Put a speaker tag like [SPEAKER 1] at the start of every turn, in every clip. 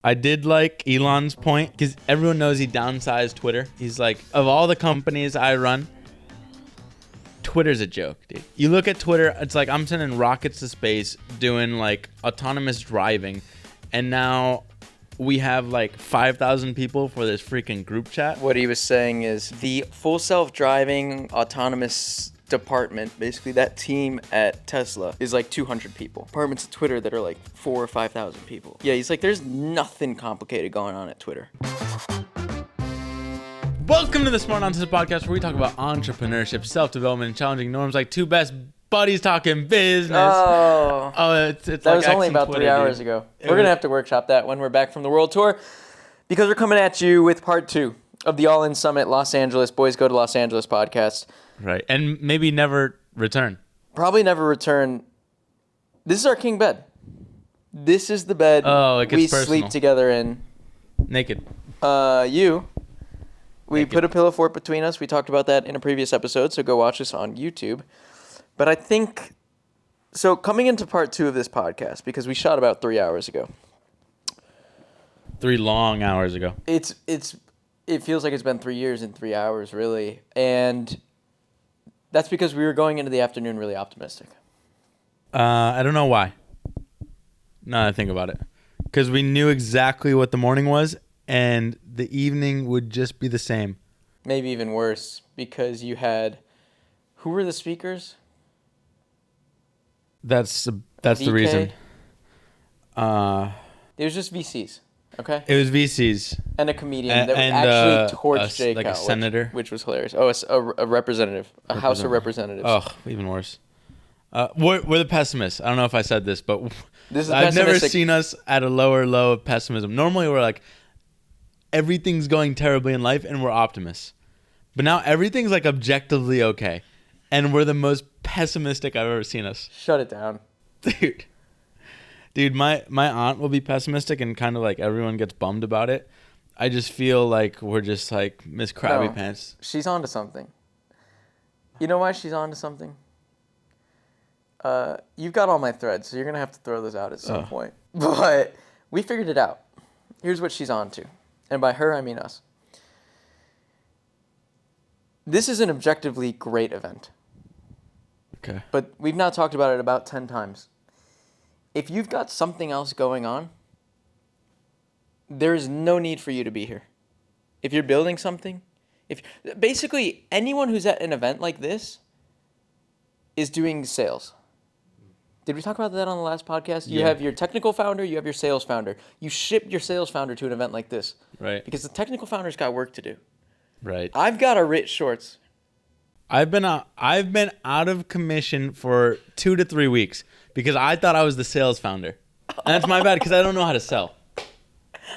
[SPEAKER 1] I did like Elon's point because everyone knows he downsized Twitter. He's like, of all the companies I run, Twitter's a joke, dude. You look at Twitter, it's like I'm sending rockets to space doing like autonomous driving, and now we have like 5,000 people for this freaking group chat.
[SPEAKER 2] What he was saying is the full self-driving autonomous department, basically that team at Tesla, is like 200 people. Departments at Twitter that are like 4,000 or 5,000 people. Yeah, he's like, there's nothing complicated going on at Twitter.
[SPEAKER 1] Welcome to the Smart Nonsense Podcast, where we talk about entrepreneurship, self-development, and challenging norms like two best buddies talking business. It's
[SPEAKER 2] that
[SPEAKER 1] like
[SPEAKER 2] was only about
[SPEAKER 1] Twitter,
[SPEAKER 2] 3 hours ago. We're going to have to workshop that when we're back from the world tour, because we're coming at you with part 2 of the All In Summit Los Angeles Boys Go to Los Angeles podcast.
[SPEAKER 1] Right, and maybe never return.
[SPEAKER 2] Probably never return. This is our king bed. This is the bed
[SPEAKER 1] it gets
[SPEAKER 2] we
[SPEAKER 1] personal.
[SPEAKER 2] sleep together in.
[SPEAKER 1] Naked.
[SPEAKER 2] We put a pillow fort between us. We talked about that in a previous episode, so go watch us on YouTube. But I think, so coming into part 2 of this podcast, because we shot about 3 hours ago.
[SPEAKER 1] 3 long hours ago.
[SPEAKER 2] It feels like it's been 3 years and 3 hours, really. And that's because we were going into the afternoon really optimistic.
[SPEAKER 1] I don't know why. Now that I think about it. Because we knew exactly what the morning was, and the evening would just be the same.
[SPEAKER 2] Maybe even worse, because you had, who were the speakers?
[SPEAKER 1] That's the
[SPEAKER 2] VK?
[SPEAKER 1] reason.
[SPEAKER 2] It was just VCs, okay?
[SPEAKER 1] It was VCs.
[SPEAKER 2] And a comedian that actually torched Jay
[SPEAKER 1] like a
[SPEAKER 2] Count,
[SPEAKER 1] senator.
[SPEAKER 2] which was hilarious. Oh, a representative, a House of Representatives.
[SPEAKER 1] Oh, even worse. We're the pessimists. I don't know if I said this, but
[SPEAKER 2] This is
[SPEAKER 1] I've never
[SPEAKER 2] pessimistic.
[SPEAKER 1] seen us at a lower low of pessimism. Normally we're like, everything's going terribly in life and we're optimists. But now everything's like objectively okay. And we're the most pessimistic I've ever seen us.
[SPEAKER 2] Shut it down.
[SPEAKER 1] Dude, my aunt will be pessimistic and kind of like everyone gets bummed about it. I just feel like we're just like Miss Krabby
[SPEAKER 2] No,
[SPEAKER 1] Pants.
[SPEAKER 2] She's onto something. You know why she's onto something? You've got all my threads, so you're going to have to throw those out at some point. But we figured it out. Here's what she's onto. And by her, I mean us. This is an objectively great event.
[SPEAKER 1] Okay.
[SPEAKER 2] But we've now talked about it about 10 times. If you've got something else going on, there is no need for you to be here. If you're building something, basically anyone who's at an event like this is doing sales. Did we talk about that on the last podcast? You have your technical founder, you have your sales founder. You ship your sales founder to an event like this.
[SPEAKER 1] Right.
[SPEAKER 2] Because the technical founder's got work to do.
[SPEAKER 1] Right.
[SPEAKER 2] I've got to rich shorts.
[SPEAKER 1] I've been out of commission for 2 to 3 weeks because I thought I was the sales founder. And that's my bad because I don't know how to sell.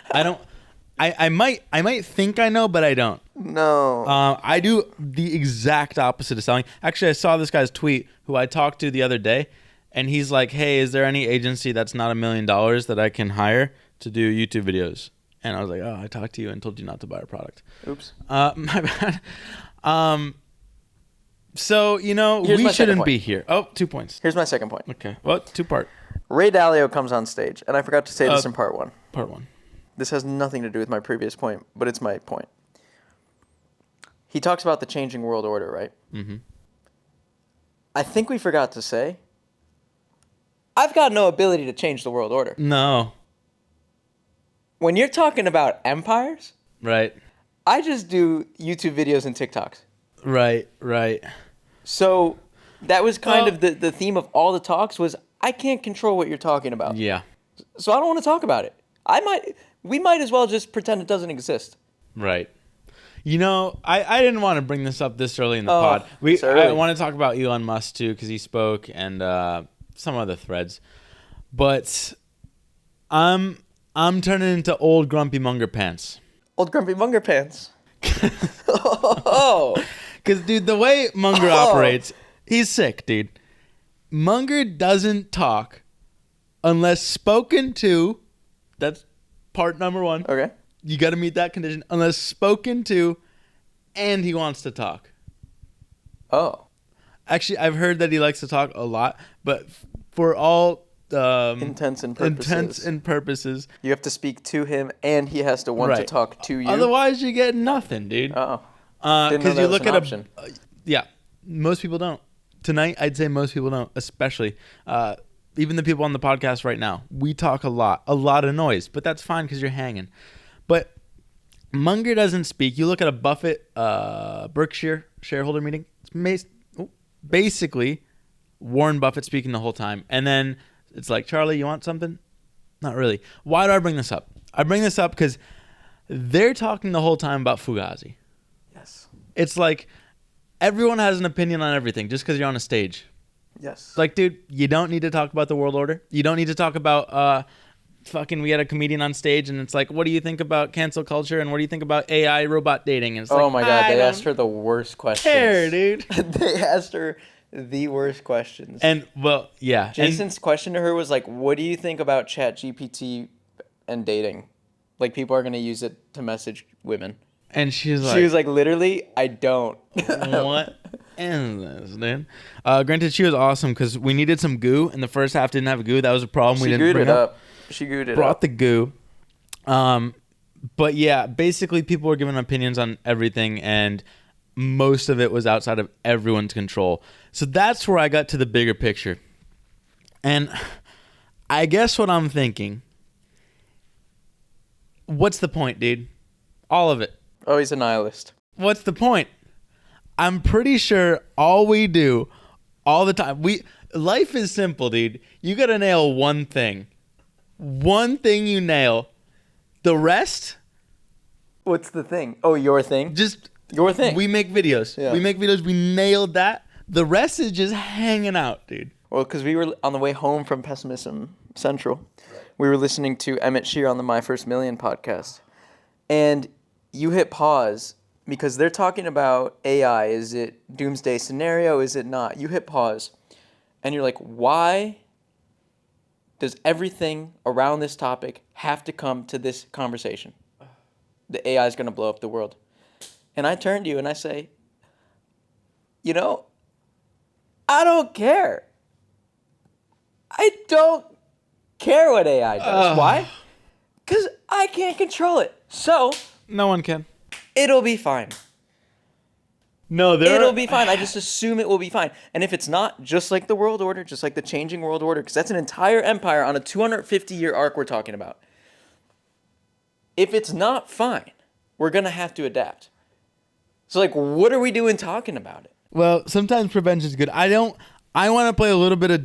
[SPEAKER 1] I might think I know, but I don't.
[SPEAKER 2] No.
[SPEAKER 1] I do the exact opposite of selling. Actually, I saw this guy's tweet who I talked to the other day, and he's like, "Hey, is there any agency that's not $1 million that I can hire to do YouTube videos?" And I was like, "Oh, I talked to you and told you not to buy our product."
[SPEAKER 2] Oops.
[SPEAKER 1] My bad. So,
[SPEAKER 2] Here's
[SPEAKER 1] we
[SPEAKER 2] my second
[SPEAKER 1] shouldn't
[SPEAKER 2] point.
[SPEAKER 1] be here. Oh, 2 points.
[SPEAKER 2] Here's my second point.
[SPEAKER 1] Okay. Well, 2-part.
[SPEAKER 2] Ray Dalio comes on stage, and I forgot to say this in part 1.
[SPEAKER 1] Part 1.
[SPEAKER 2] This has nothing to do with my previous point, but it's my point. He talks about the changing world order, right?
[SPEAKER 1] Mm-hmm.
[SPEAKER 2] I think we forgot to say, I've got no ability to change the world order.
[SPEAKER 1] No.
[SPEAKER 2] When you're talking about empires,
[SPEAKER 1] Right.
[SPEAKER 2] I just do YouTube videos and TikToks.
[SPEAKER 1] Right.
[SPEAKER 2] So that was kind of the theme of all the talks was, I can't control what you're talking about.
[SPEAKER 1] Yeah.
[SPEAKER 2] So I don't want to talk about it. We might as well just pretend it doesn't exist.
[SPEAKER 1] Right. I didn't want to bring this up this early in the pod. I want to talk about Elon Musk too because he spoke and some other threads. But I'm turning into old grumpy Munger pants.
[SPEAKER 2] Old grumpy Munger pants. Oh.
[SPEAKER 1] Because, dude, the way Munger operates, he's sick, dude. Munger doesn't talk unless spoken to. That's part number 1.
[SPEAKER 2] Okay.
[SPEAKER 1] You got to meet that condition. Unless spoken to and he wants to talk.
[SPEAKER 2] Oh.
[SPEAKER 1] Actually, I've heard that he likes to talk a lot, but for all
[SPEAKER 2] intents and purposes.
[SPEAKER 1] Intents and purposes.
[SPEAKER 2] You have to speak to him, and he has to want to talk to you.
[SPEAKER 1] Otherwise, you get nothing, dude.
[SPEAKER 2] Oh,
[SPEAKER 1] because you look at
[SPEAKER 2] option.
[SPEAKER 1] Yeah, most people don't. Tonight, I'd say most people don't, especially even the people on the podcast right now. We talk a lot of noise, but that's fine because you're hanging. But Munger doesn't speak. You look at a Buffett Berkshire shareholder meeting. It's basically Warren Buffett speaking the whole time. And then it's like, Charlie, you want something? Not really. Why do I bring this up? I bring this up because they're talking the whole time about Fugazi.
[SPEAKER 2] Yes.
[SPEAKER 1] It's like everyone has an opinion on everything just because you're on a stage.
[SPEAKER 2] Yes.
[SPEAKER 1] Like, dude, you don't need to talk about the world order. You don't need to talk about we had a comedian on stage and it's like, what do you think about cancel culture and what do you think about AI robot dating? And it's
[SPEAKER 2] oh my God, they asked her the worst questions.
[SPEAKER 1] Care, dude.
[SPEAKER 2] They asked her the worst questions.
[SPEAKER 1] And well, yeah.
[SPEAKER 2] Jason's question to her was like, what do you think about ChatGPT and dating? Like, people are going to use it to message women.
[SPEAKER 1] And she was like,
[SPEAKER 2] literally, I don't.
[SPEAKER 1] What is this, dude? Granted, she was awesome because we needed some goo, and the first half didn't have goo. That was a problem.
[SPEAKER 2] She gooed it up. She gooed it up.
[SPEAKER 1] Brought the goo. But yeah, basically, people were giving opinions on everything, and most of it was outside of everyone's control. So that's where I got to the bigger picture. And I guess what I'm thinking, what's the point, dude? All of it.
[SPEAKER 2] Oh, he's a nihilist.
[SPEAKER 1] What's the point? I'm pretty sure all we do all the time, life is simple, dude. You got to nail one thing. One thing you nail. The rest?
[SPEAKER 2] What's the thing? Oh, your thing?
[SPEAKER 1] Just
[SPEAKER 2] your thing.
[SPEAKER 1] We make videos.
[SPEAKER 2] Yeah.
[SPEAKER 1] We make videos. We nailed that. The rest is just hanging out, dude.
[SPEAKER 2] Well, because we were on the way home from Pessimism Central. We were listening to Emmett Shear on the My First Million podcast. And you hit pause because they're talking about AI. Is it doomsday scenario? Is it not? You hit pause. And you're like, why does everything around this topic have to come to this conversation? The AI is going to blow up the world. And I turn to you and I say, I don't care. I don't care what AI does. Why? Because I can't control it. So
[SPEAKER 1] no one can.
[SPEAKER 2] It'll be fine.
[SPEAKER 1] No,
[SPEAKER 2] it'll be fine. I just assume it will be fine. And if it's not, just like the world order, just like the changing world order, because that's an entire empire on a 250-year arc we're talking about. If it's not fine, we're going to have to adapt. So, like, what are we doing talking about it?
[SPEAKER 1] Well, sometimes prevention is good. I want to play a little bit of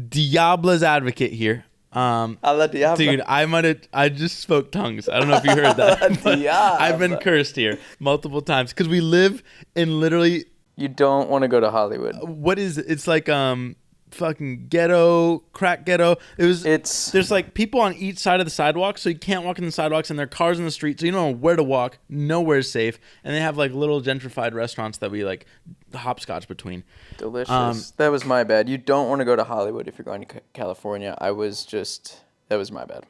[SPEAKER 1] Diablo's advocate here.
[SPEAKER 2] A la Diablo.
[SPEAKER 1] Dude, I just spoke tongues. I don't know if you heard that. I've been cursed here multiple times because we live in literally.
[SPEAKER 2] You don't want to go to Hollywood.
[SPEAKER 1] What is it? It's like fucking ghetto, crack ghetto. There's like people on each side of the sidewalk, so you can't walk in the sidewalks, and there are cars in the street, so you don't know where to walk. Nowhere's safe, and they have like little gentrified restaurants that we like hopscotch between.
[SPEAKER 2] Delicious. That was my bad. You don't want to go to Hollywood if you're going to California. That was my bad.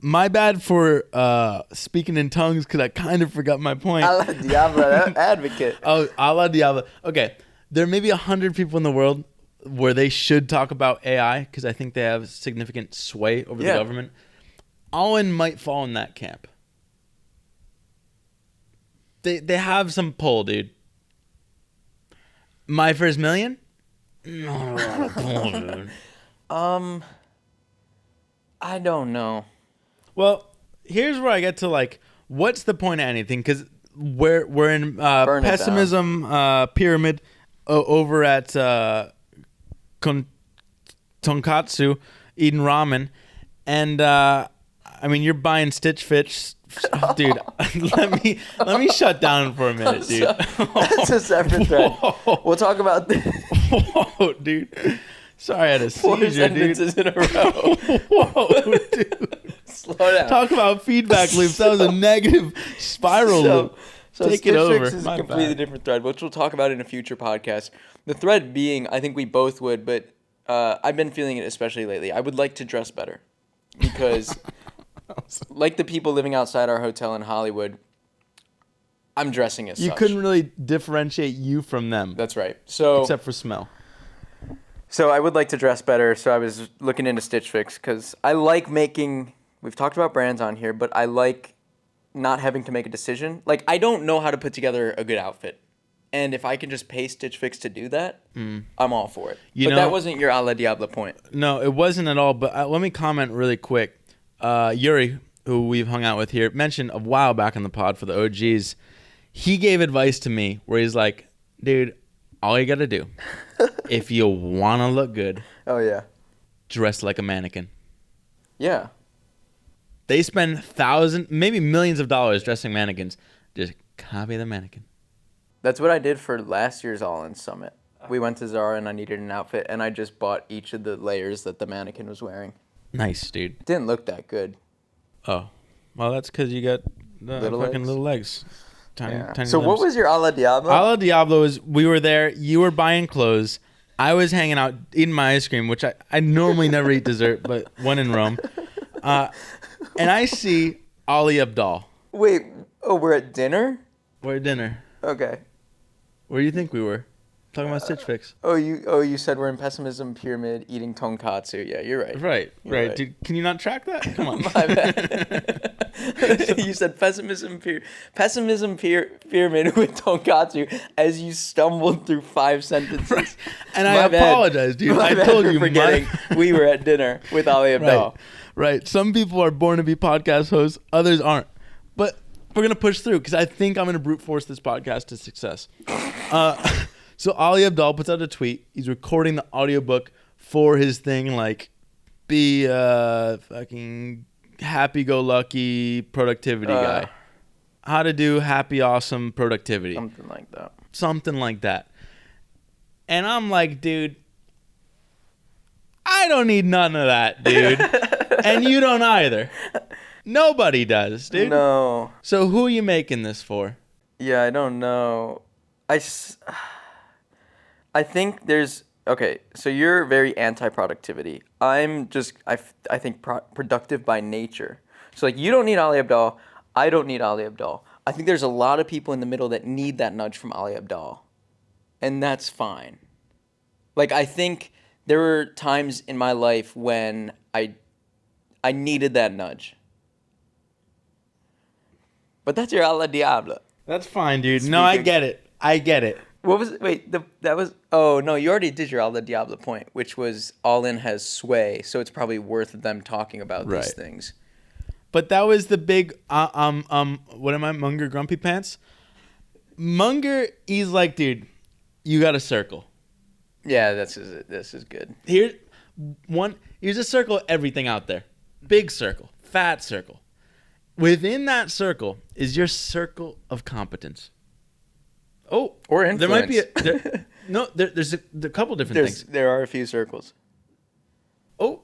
[SPEAKER 1] My bad for speaking in tongues because I kind of forgot my point.
[SPEAKER 2] A la Diablo advocate.
[SPEAKER 1] Oh, a la Diablo. Okay, there may be 100 people in the world where they should talk about AI because I think they have significant sway over the government. Owen might fall in that camp. They have some pull, dude. My First Million? No.
[SPEAKER 2] I don't know.
[SPEAKER 1] Well, here's where I get to like, what's the point of anything? Because we're in Pessimism pyramid over at Tonkatsu eating ramen, and I mean you're buying Stitch Fitch. Dude, let me shut down for a minute, dude.
[SPEAKER 2] That's a separate thread. We'll talk about this.
[SPEAKER 1] Whoa, dude. Sorry, I had a
[SPEAKER 2] Four
[SPEAKER 1] seizure, dude.
[SPEAKER 2] sentences in a row.
[SPEAKER 1] Whoa, dude.
[SPEAKER 2] Slow down.
[SPEAKER 1] Talk about feedback loops. That was a negative spiral loop.
[SPEAKER 2] So
[SPEAKER 1] Take
[SPEAKER 2] Stitch
[SPEAKER 1] it over.
[SPEAKER 2] Fix is a completely different thread, which we'll talk about in a future podcast. The thread being, I think we both would, but I've been feeling it especially lately. I would like to dress better because, like the people living outside our hotel in Hollywood, I'm dressing as such.
[SPEAKER 1] You couldn't really differentiate you from them.
[SPEAKER 2] That's right. So
[SPEAKER 1] except for smell.
[SPEAKER 2] So I would like to dress better. So I was looking into Stitch Fix because I like making. We've talked about brands on here, but I like not having to make a decision. Like, I don't know how to put together a good outfit. And if I can just pay Stitch Fix to do that, I'm all for it. But that wasn't your a la Diablo point.
[SPEAKER 1] No, it wasn't at all. But let me comment really quick. Yuri, who we've hung out with here, mentioned a while back in the pod for the OGs. He gave advice to me where he's like, dude, all you got to do, if you want to look good, dress like a mannequin.
[SPEAKER 2] Yeah.
[SPEAKER 1] They spend thousands, maybe millions of dollars dressing mannequins. Just copy the mannequin.
[SPEAKER 2] That's what I did for last year's All-In Summit. We went to Zara and I needed an outfit, and I just bought each of the layers that the mannequin was wearing.
[SPEAKER 1] Nice, dude.
[SPEAKER 2] It didn't look that good.
[SPEAKER 1] Oh. Well, that's because you got the fucking little legs. Tiny
[SPEAKER 2] So
[SPEAKER 1] limbs.
[SPEAKER 2] what was your a la Diablo?
[SPEAKER 1] A la Diablo is we were there. You were buying clothes. I was hanging out eating my ice cream, which I normally never eat dessert, but when in Rome. And I see Ali Abdaal.
[SPEAKER 2] Wait, we're at dinner?
[SPEAKER 1] We're at dinner.
[SPEAKER 2] Okay.
[SPEAKER 1] Where do you think we were? Talking about Stitch Fix.
[SPEAKER 2] You said we're in Pessimism Pyramid eating tonkatsu. Yeah, you're right.
[SPEAKER 1] Right. Dude, can you not track that? Come on.
[SPEAKER 2] My bad. You said Pessimism Pyramid with tonkatsu as you stumbled through 5 sentences.
[SPEAKER 1] Right. And I apologize, dude. I told you.
[SPEAKER 2] Forgetting we were at dinner with Ali Abdaal.
[SPEAKER 1] Right. Some people are born to be podcast hosts. Others aren't. But we're going to push through because I think I'm going to brute force this podcast to success. So Ali Abdaal puts out a tweet. He's recording the audiobook for his thing, like, be a fucking happy-go-lucky productivity guy. How to do happy, awesome productivity. Something like that. And I'm like, dude, I don't need none of that, dude. And you don't either. Nobody does, dude.
[SPEAKER 2] No.
[SPEAKER 1] So who are you making this for?
[SPEAKER 2] Yeah, I don't know. I think there's... Okay, so you're very anti-productivity. I'm just, I think, productive by nature. So, like, you don't need Ali Abdaal. I don't need Ali Abdaal. I think there's a lot of people in the middle that need that nudge from Ali Abdaal. And that's fine. Like, I think there were times in my life when I needed that nudge. But that's your a la Diablo.
[SPEAKER 1] That's fine, dude. No, I get it.
[SPEAKER 2] What was it? Wait, that was... Oh, no, you already did your a la Diablo point, which was All In has sway, so it's probably worth them talking about these things.
[SPEAKER 1] But that was the big... what am I? Munger Grumpy Pants? Munger, he's like, dude, you got a circle.
[SPEAKER 2] Yeah, this is good.
[SPEAKER 1] Here's a circle of everything out there. Big circle. Fat circle. Within that circle is your circle of competence. Oh,
[SPEAKER 2] or influence.
[SPEAKER 1] There might be there's a couple different things.
[SPEAKER 2] There are a few circles.
[SPEAKER 1] Oh.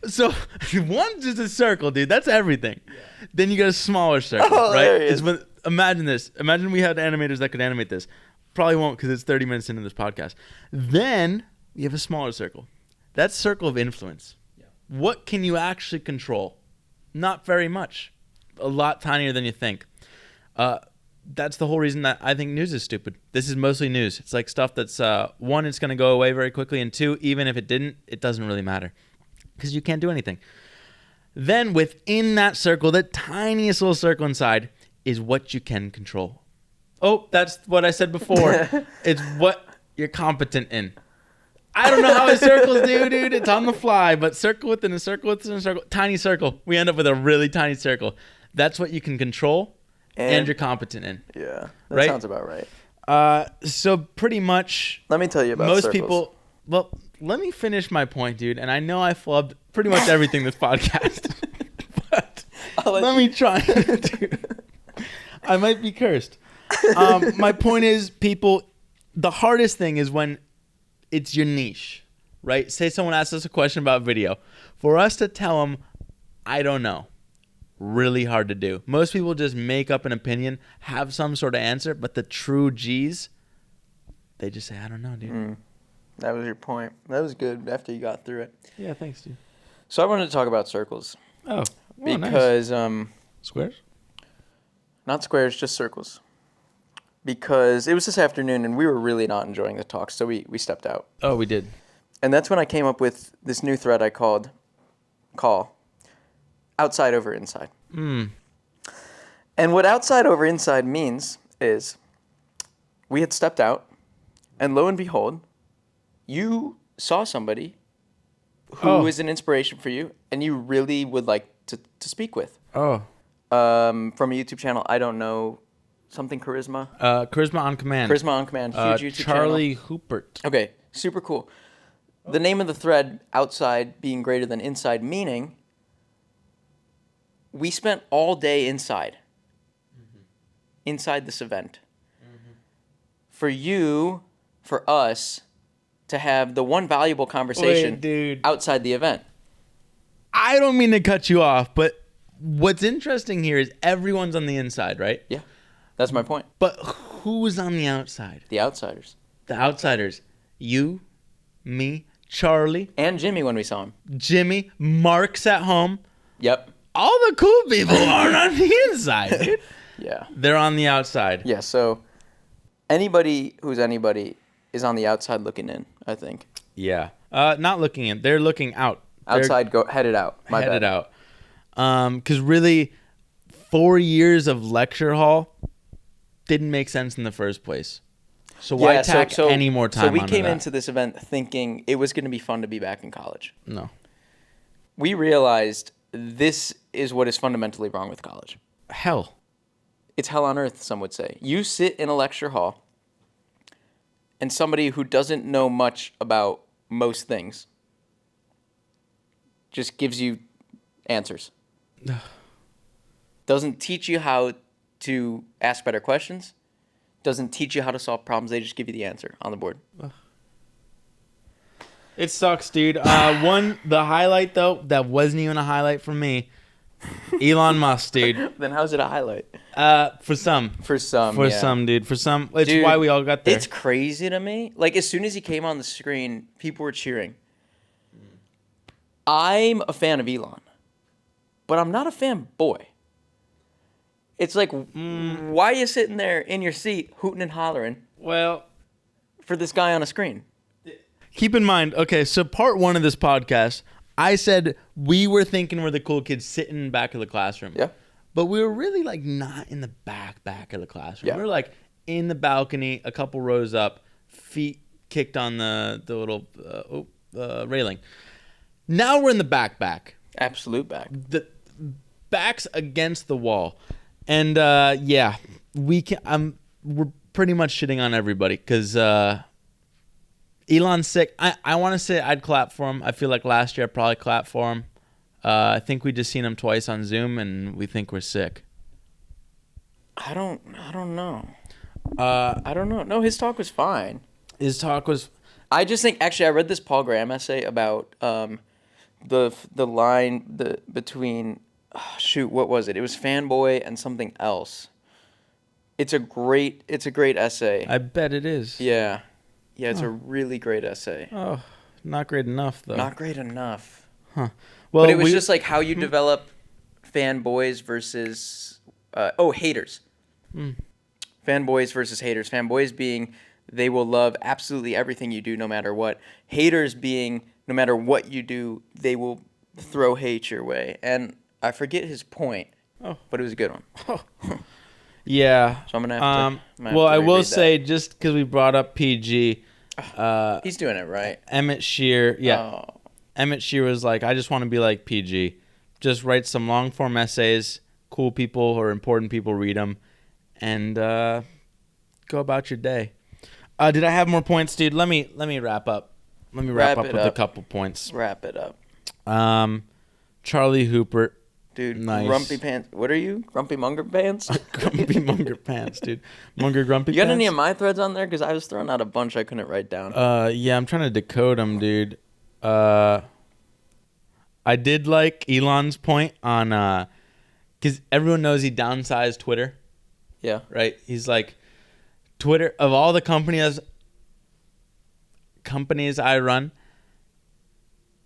[SPEAKER 1] So one's just a circle, dude. That's everything. Yeah. Then you got a smaller circle, right? Imagine this. Imagine we had animators that could animate this. Probably won't because it's 30 minutes into this podcast. Then you have a smaller circle. That's circle of influence. Yeah. What can you actually control? Not very much. A lot tinier than you think. That's the whole reason that I think news is stupid. This is mostly news. It's like stuff that's, one, it's going to go away very quickly, and two, even if it didn't, it doesn't really matter because you can't do anything. Then within that circle, the tiniest little circle inside is what you can control. Oh, that's what I said before. It's what you're competent in. I don't know how circles do, dude. It's on the fly, but circle within a circle within a circle, tiny circle. We end up with a really tiny circle. That's what you can control. And you're competent in.
[SPEAKER 2] Yeah, that sounds about right.
[SPEAKER 1] So pretty much...
[SPEAKER 2] Let me tell you about
[SPEAKER 1] most
[SPEAKER 2] circles.
[SPEAKER 1] People... Well, let me finish my point, dude. And I know I flubbed pretty much everything this podcast. But let me try. I might be cursed. My point is, people... The hardest thing is when it's your niche, right? Say someone asks us a question about video. For us to tell them, I don't know. Really hard to do. Most people just make up an opinion, have some sort of answer, but the true G's, they just say, I don't know, dude.
[SPEAKER 2] That was your point. That was good after you got through it.
[SPEAKER 1] Yeah, thanks, dude.
[SPEAKER 2] So I wanted to talk about circles.
[SPEAKER 1] Oh,
[SPEAKER 2] because
[SPEAKER 1] nice. Squares?
[SPEAKER 2] Not squares, just circles. because it was this afternoon and we were really not enjoying the talk, so we stepped out.
[SPEAKER 1] Oh, we did.
[SPEAKER 2] And that's when I came up with this new thread I called Call Outside Over Inside. And what outside over inside means is we had stepped out, and lo and behold, you saw somebody who is an inspiration for you and you really would like to speak with.
[SPEAKER 1] Oh.
[SPEAKER 2] From a YouTube channel, I don't know, something Charisma?
[SPEAKER 1] Charisma on Command.
[SPEAKER 2] Charisma on Command, huge YouTube
[SPEAKER 1] Charlie
[SPEAKER 2] channel.
[SPEAKER 1] Hoopert.
[SPEAKER 2] Okay, super cool. The name of the thread, outside being greater than inside, meaning we spent all day inside this event. For you, for us, to have the one valuable conversation outside the event.
[SPEAKER 1] I don't mean to cut you off, but what's interesting here is everyone's on the inside, right?
[SPEAKER 2] Yeah, that's my point.
[SPEAKER 1] But who's on the outside?
[SPEAKER 2] The outsiders.
[SPEAKER 1] The outsiders. You, me, Charlie.
[SPEAKER 2] And Jimmy when we saw him.
[SPEAKER 1] Jimmy, Mark's at home.
[SPEAKER 2] Yep.
[SPEAKER 1] All the cool people aren't on the inside, dude.
[SPEAKER 2] Yeah.
[SPEAKER 1] They're on the outside.
[SPEAKER 2] Yeah, so anybody who's anybody is on the outside looking in, I think.
[SPEAKER 1] Yeah. Not looking in. They're looking out.
[SPEAKER 2] Outside, headed out.
[SPEAKER 1] Headed out. Because really, 4 years of lecture hall didn't make sense in the first place. So why tack any more time on that?
[SPEAKER 2] So we came into this event thinking it was going to be fun to be back in college.
[SPEAKER 1] No.
[SPEAKER 2] We realized this is what is fundamentally wrong with college.
[SPEAKER 1] Hell.
[SPEAKER 2] It's hell on earth, some would say. You sit in a lecture hall, and somebody who doesn't know much about most things just gives you answers. Doesn't teach you how to ask better questions. Doesn't teach you how to solve problems. They just give you the answer on the board.
[SPEAKER 1] It sucks, dude. The highlight, though, that wasn't even a highlight for me. Elon Musk, dude.
[SPEAKER 2] Then how's it a highlight?
[SPEAKER 1] For some.
[SPEAKER 2] For some,
[SPEAKER 1] dude. For some, it's why we all got there.
[SPEAKER 2] It's crazy to me. Like, as soon as he came on the screen, people were cheering. I'm a fan of Elon, but I'm not a fanboy. It's like, why are you sitting there in your seat hooting and hollering for this guy on a screen?
[SPEAKER 1] Keep in mind, okay, so part one of this podcast, I said we were thinking we're the cool kids sitting in the back of the classroom.
[SPEAKER 2] Yeah.
[SPEAKER 1] But we were really like not in the back of the classroom. Yeah. We were like in the balcony, a couple rows up, feet kicked on the little railing. Now we're in the back.
[SPEAKER 2] Absolute back.
[SPEAKER 1] The back's against the wall. And we're pretty much shitting on everybody because Elon's sick. I want to say I'd clap for him. I feel like last year I probably clapped for him. I think we just seen him twice on Zoom, and we think we're sick.
[SPEAKER 2] I don't know. I don't know. No, his talk was fine.
[SPEAKER 1] I
[SPEAKER 2] just think actually I read this Paul Graham essay about the line between what was it? It was fanboy and something else. It's a great essay.
[SPEAKER 1] I bet it is.
[SPEAKER 2] Yeah. Yeah, it's a really great essay.
[SPEAKER 1] Oh, not great enough, though.
[SPEAKER 2] Not great enough.
[SPEAKER 1] Huh. Well,
[SPEAKER 2] but it was just like how you develop fanboys versus haters. Fanboys versus haters. Fanboys being they will love absolutely everything you do no matter what. Haters being no matter what you do, they will throw hate your way. And I forget his point, but it was a good one.
[SPEAKER 1] Yeah.
[SPEAKER 2] So I'm going to have to
[SPEAKER 1] I will say, just because we brought up PG.
[SPEAKER 2] He's doing it right.
[SPEAKER 1] Emmett Shear. Yeah. Oh. Emmett Shear was like, I just want to be like PG. Just write some long form essays. Cool people or important people read them. And go about your day. Did I have more points, dude? Let me wrap up. Let me wrap up with a couple points.
[SPEAKER 2] Wrap it up.
[SPEAKER 1] Charlie Hoopert.
[SPEAKER 2] Dude,
[SPEAKER 1] nice.
[SPEAKER 2] Grumpy Pants. What are you? Grumpy Munger Pants?
[SPEAKER 1] Grumpy Munger Pants, dude. Munger Grumpy Pants.
[SPEAKER 2] You got any of my threads on there? Because I was throwing out a bunch I couldn't write down.
[SPEAKER 1] Yeah, I'm trying to decode them, dude. I did like Elon's point on... Because everyone knows he downsized Twitter.
[SPEAKER 2] Yeah.
[SPEAKER 1] Right? He's like, Twitter, of all the companies I run,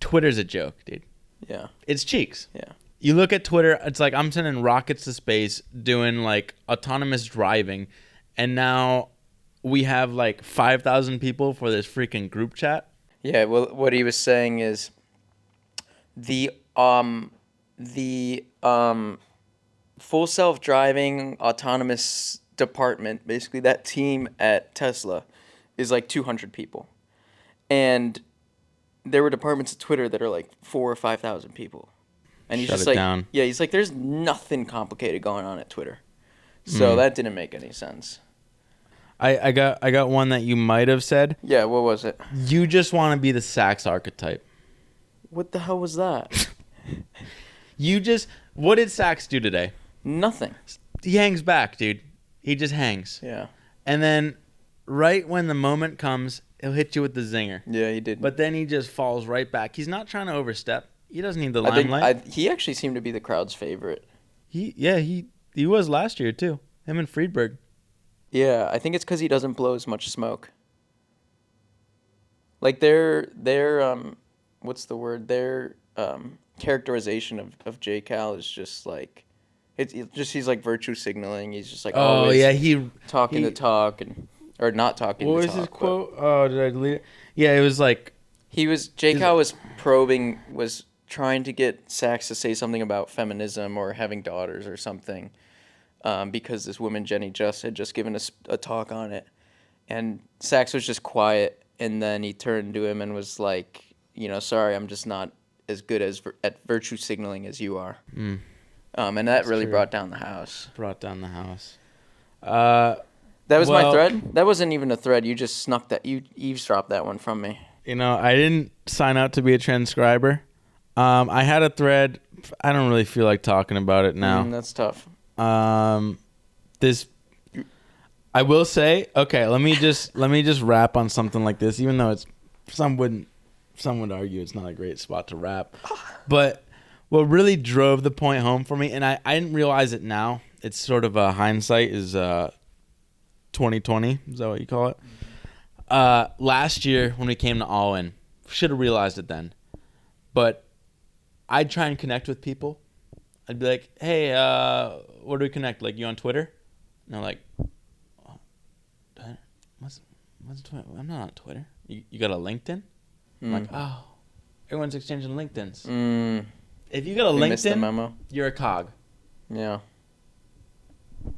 [SPEAKER 1] Twitter's a joke, dude.
[SPEAKER 2] Yeah.
[SPEAKER 1] It's cheeks.
[SPEAKER 2] Yeah.
[SPEAKER 1] You look at Twitter, it's like I'm sending rockets to space doing like autonomous driving, and now we have like 5,000 people for this freaking group chat.
[SPEAKER 2] Yeah, well, what he was saying is the full self-driving autonomous department, basically that team at Tesla, is like 200 people, and there were departments at Twitter that are like 4,000 or 5,000 people, and he's
[SPEAKER 1] Shut
[SPEAKER 2] just
[SPEAKER 1] it
[SPEAKER 2] like,
[SPEAKER 1] down.
[SPEAKER 2] yeah, he's like, there's nothing complicated going on at Twitter, so that didn't make any sense.
[SPEAKER 1] I got one that you might have said.
[SPEAKER 2] Yeah, what was it?
[SPEAKER 1] You just want to be the Sachs archetype.
[SPEAKER 2] What the hell was that?
[SPEAKER 1] What did Sachs do today?
[SPEAKER 2] Nothing.
[SPEAKER 1] He hangs back, dude. He just hangs.
[SPEAKER 2] Yeah.
[SPEAKER 1] And then right when the moment comes, he'll hit you with the zinger.
[SPEAKER 2] Yeah, he did.
[SPEAKER 1] But then he just falls right back. He's not trying to overstep. He doesn't need the
[SPEAKER 2] I think
[SPEAKER 1] limelight.
[SPEAKER 2] he actually seemed to be the crowd's favorite.
[SPEAKER 1] He was last year too. Him and Friedberg.
[SPEAKER 2] Yeah, I think it's because he doesn't blow as much smoke. Like their what's the word? Their characterization of J. Cal is just like, he's like virtue signaling. He's just like always talking to talk or not talking to talk.
[SPEAKER 1] What was his quote? Oh, did I delete it? Yeah, it was like
[SPEAKER 2] J. Cal was trying to get Sachs to say something about feminism or having daughters or something. Because this woman, Jenny Just, had just given a talk on it. And Sachs was just quiet, and then he turned to him and was like, sorry, I'm just not as good at virtue signaling as you are. And that really brought down the house. That was my thread? That wasn't even a thread. You just snuck that. You eavesdropped that one from me.
[SPEAKER 1] I didn't sign out to be a transcriber. I had a thread. I don't really feel like talking about it now.
[SPEAKER 2] That's tough.
[SPEAKER 1] This, I will say, okay, let me just wrap on something like this, even though some would argue it's not a great spot to wrap. But what really drove the point home for me, and I didn't realize it now, it's sort of a hindsight, is 2020, is that what you call it? Last year when we came to All In, should have realized it then. But I'd try and connect with people. I'd be like, hey, where do we connect? Like, you on Twitter? And they're like, what's Twitter? I'm not on Twitter. You got a LinkedIn? I'm like, oh, everyone's exchanging LinkedIns. If you got a
[SPEAKER 2] missed the
[SPEAKER 1] LinkedIn,
[SPEAKER 2] memo.
[SPEAKER 1] You're a cog.
[SPEAKER 2] Yeah.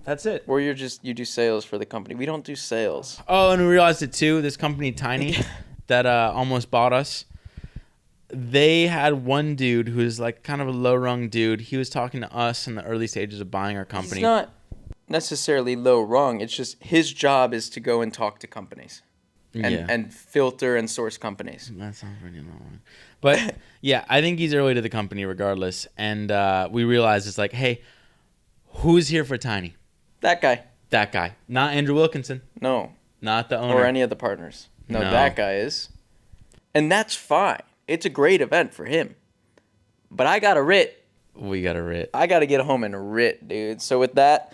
[SPEAKER 1] That's it.
[SPEAKER 2] Or you do sales for the company. We don't do sales.
[SPEAKER 1] Oh, and we realized it too. This company, Tiny, that almost bought us. They had one dude who's like kind of a low-rung dude. He was talking to us in the early stages of buying our company.
[SPEAKER 2] He's not necessarily low-rung. It's just his job is to go and talk to companies and filter and source companies.
[SPEAKER 1] That sounds pretty low-rung. But, yeah, I think he's early to the company regardless. And we realized it's like, hey, who's here for Tiny?
[SPEAKER 2] That guy.
[SPEAKER 1] Not Andrew Wilkinson.
[SPEAKER 2] No.
[SPEAKER 1] Not the owner.
[SPEAKER 2] Or any of the partners. No, that guy is. And that's fine. It's a great event for him. But I got a writ.
[SPEAKER 1] We got a writ.
[SPEAKER 2] I got to get home and writ, dude. So with that,